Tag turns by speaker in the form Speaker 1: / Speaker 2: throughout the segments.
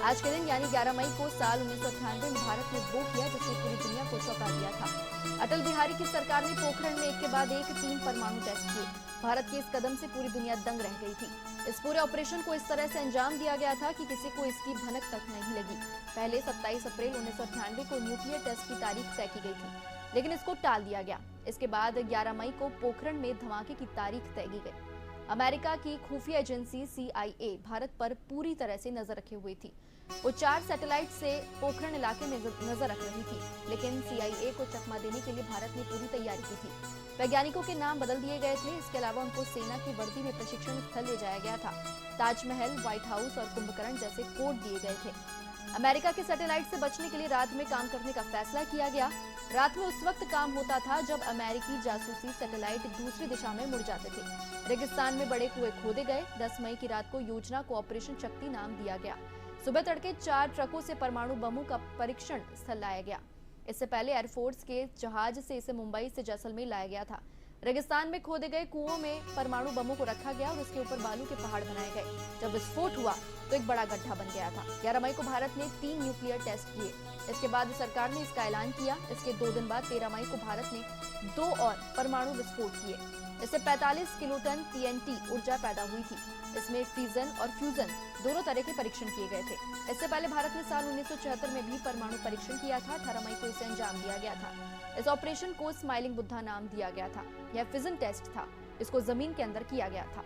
Speaker 1: आज के दिन यानी 11 मई को साल 1998 में भारत ने वो किया जिसने पूरी दुनिया को चौंका दिया था। अटल बिहारी की सरकार ने पोखरण में एक के बाद एक 3 परमाणु टेस्ट किए। भारत के इस कदम से पूरी दुनिया दंग रह गई थी। इस पूरे ऑपरेशन को इस तरह से अंजाम दिया गया था कि किसी को इसकी भनक तक नहीं लगी। पहले 27 अप्रैल 1998 को न्यूक्लियर टेस्ट की तारीख तय की गई थी, लेकिन इसको टाल दिया गया। इसके बाद 11 मई को पोखरण में धमाके की तारीख तय की गई। अमेरिका की खुफिया एजेंसी CIA भारत पर पूरी तरह से नजर रखे हुई थी। वो 4 सैटेलाइट से पोखरण इलाके में नजर रख रही थी, लेकिन CIA को चकमा देने के लिए भारत ने पूरी तैयारी की थी। वैज्ञानिकों के नाम बदल दिए गए थे। इसके अलावा उनको सेना की वर्दी में प्रशिक्षण स्थल ले जाया गया था। ताजमहल, व्हाइट हाउस और कुंभकर्ण जैसे कोड दिए गए थे। अमेरिका के सैटेलाइट से बचने के लिए रात में काम करने का फैसला किया गया। रात में उस वक्त काम होता था जब अमेरिकी जासूसी सैटेलाइट दूसरी दिशा में मुड़ जाते थे। रेगिस्तान में बड़े कुएं खोदे गए। 10 मई की रात को योजना को ऑपरेशन शक्ति नाम दिया गया। सुबह तड़के 4 ट्रकों से परमाणु बमों का परीक्षण स्थल लाया गया। इससे पहले एयरफोर्स के जहाज से इसे मुंबई से जैसलमेर लाया गया था। रेगिस्तान में खोदे गए कुओं में परमाणु बमों को रखा गया और उसके ऊपर बालू के पहाड़ बनाए गए। जब विस्फोट हुआ तो एक बड़ा गड्ढा बन गया था। 11 मई को भारत ने 3 न्यूक्लियर टेस्ट किए। इसके बाद सरकार ने इसका ऐलान किया। इसके 2 दिन बाद 13 मई को भारत ने 2 और परमाणु विस्फोट किए। इससे 45 किलोटन TNT ऊर्जा पैदा हुई थी। इसमें फिजन और फ्यूजन दोनों तरह के परीक्षण किए गए थे। इससे पहले भारत ने साल 1976 में भी परमाणु परीक्षण किया था। 18 मई को इसे अंजाम दिया गया था। इस ऑपरेशन को स्माइलिंग बुद्धा नाम दिया गया था। यह फिजन टेस्ट था। इसको जमीन के अंदर किया गया था।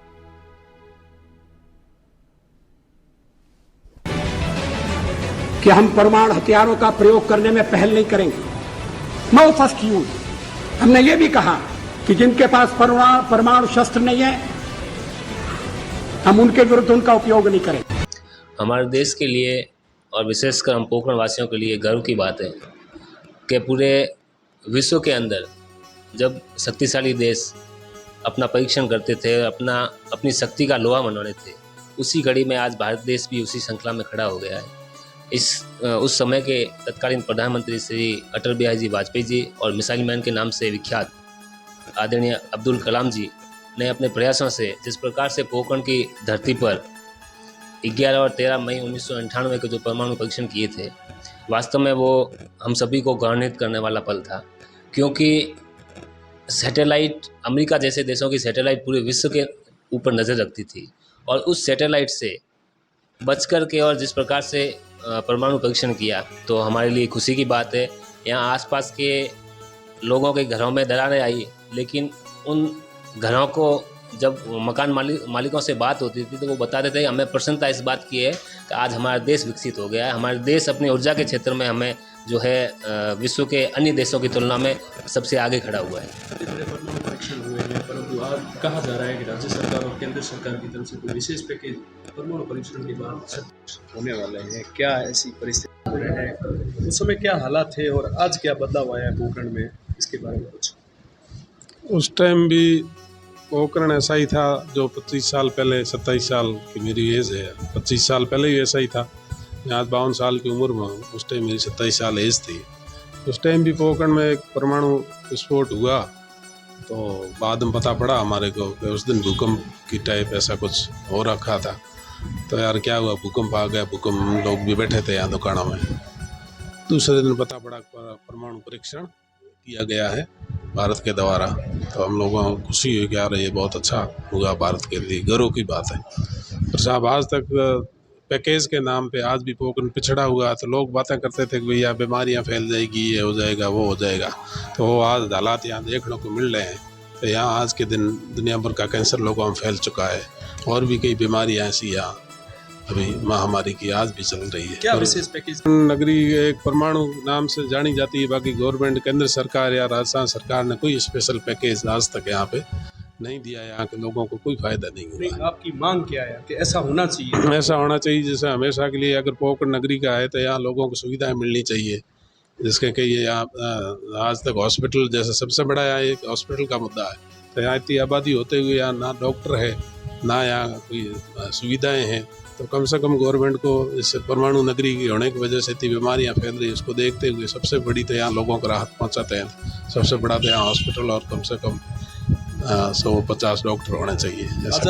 Speaker 2: कि हम परमाणु हथियारों का प्रयोग करने में पहल नहीं करेंगे। No first use. हमने ये भी कहा कि जिनके पास परमाणु शस्त्र नहीं है, हम उनके विरुद्ध उनका उपयोग नहीं करेंगे।
Speaker 3: हमारे देश के लिए और विशेषकर हम पोखरण वासियों के लिए गर्व की बात है कि पूरे विश्व के अंदर जब शक्तिशाली देश अपना परीक्षण करते थे, अपनी शक्ति का लोहा मनवाते थे, उसी घड़ी में आज भारत देश भी उसी श्रृंखला में खड़ा हो गया है। उस समय के तत्कालीन प्रधानमंत्री श्री अटल बिहारी जी वाजपेयी जी और मिसाइल मैन के नाम से विख्यात आदरणीय अब्दुल कलाम जी ने अपने प्रयासों से जिस प्रकार से पोखरण की धरती पर 11 और 13 मई 1998 के जो परमाणु परीक्षण किए थे, वास्तव में वो हम सभी को गौरवान्वित करने वाला पल था। क्योंकि सैटेलाइट, अमेरिका जैसे देशों की सैटेलाइट पूरे विश्व के ऊपर नज़र रखती थी और उस सैटेलाइट से बच कर के और जिस प्रकार से परमाणु परीक्षण किया, तो हमारे लिए खुशी की बात है। यहाँ आसपास के लोगों के घरों में दरारें आई, लेकिन उन घरों को जब मकान मालिकों से बात होती थी तो वो बताते थे, हमें प्रसन्नता इस बात की है कि आज हमारा देश विकसित हो गया है। हमारे देश अपनी ऊर्जा के क्षेत्र में हमें जो है विश्व के अन्य देशों की तुलना में सबसे आगे खड़ा हुआ है।
Speaker 4: परीक्षण हुए हैं, परंतु आज कहा जा रहा है कि राज्य सरकार और केंद्र सरकार की तरफ से कोई विशेष पैकेज परमाणु परीक्षण के बाद होने वाले हैं। क्या ऐसी परिस्थिति है? उस समय क्या हालात थे और आज क्या बदलाव आया है पोखरण में, इसके बारे में कुछ?
Speaker 5: उस टाइम भी पोखरण ऐसा ही था जो 25 साल पहले, 27 साल की मेरी एज है, 25 साल पहले ही ऐसा ही था। मैं आज 52 साल की उम्र में हूँ। उस टाइम मेरी 27 साल एज थी। उस टाइम भी पोखरण में एक परमाणु विस्फोट हुआ, तो बाद में पता पड़ा हमारे को कि उस दिन भूकंप की टाइप ऐसा कुछ हो रखा था। तो यार क्या हुआ, भूकंप आ गया। भूकंप हम लोग भी बैठे थे यहाँ दुकानों में। दूसरे दिन पता पड़ा परमाणु परीक्षण किया गया है भारत के द्वारा। तो हम लोगों को खुशी हुई कि यार ये बहुत अच्छा हुआ, भारत के लिए गर्व की बात है। पर साहब आज तक पैकेज के नाम पे आज भी पोखरण पिछड़ा हुआ। तो लोग बातें करते थे कि भैया बीमारियां फैल जाएगी, ये हो जाएगा, वो हो जाएगा। तो वो आज हालात यहाँ देखने को मिल रहे हैं। तो यहाँ आज के दिन दुनिया भर का कैंसर लोगों में फैल चुका है और भी कई बीमारियाँ ऐसी यहाँ अभी महामारी की आज भी चल रही है।
Speaker 4: क्या विशेष पैकेज?
Speaker 5: नगरी एक परमाणु नाम से जानी जाती है। बाकी गवर्नमेंट, केंद्र सरकार या राजस्थान सरकार ने कोई स्पेशल पैकेज आज तक यहाँ पे नहीं दिया है। यहाँ के लोगों को कोई फायदा नहीं हुआ।
Speaker 4: आपकी मांग क्या है कि ऐसा होना चाहिए?
Speaker 5: ऐसा होना चाहिए जैसे हमेशा के लिए, अगर पोखरण नगरी का है तो यहाँ लोगों को सुविधाएं मिलनी चाहिए। जिसके कि ये यहाँ आज तक हॉस्पिटल, जैसे सबसे बड़ा यहाँ एक हॉस्पिटल का मुद्दा है। तो यहाँ इतनी आबादी होते हुए यहाँ ना डॉक्टर है, ना यहाँ कोई सुविधाएँ हैं। तो कम से कम गवर्नमेंट को इस परमाणु नगरी की होने की वजह से इतनी बीमारियाँ फैल रही है, उसको देखते हुए सबसे बड़ी तो यहाँ लोगों को राहत पहुँचाते हैं। सबसे बड़ा तो यहाँ हॉस्पिटल और कम से कम 150 डॉक्टर होने चाहिए।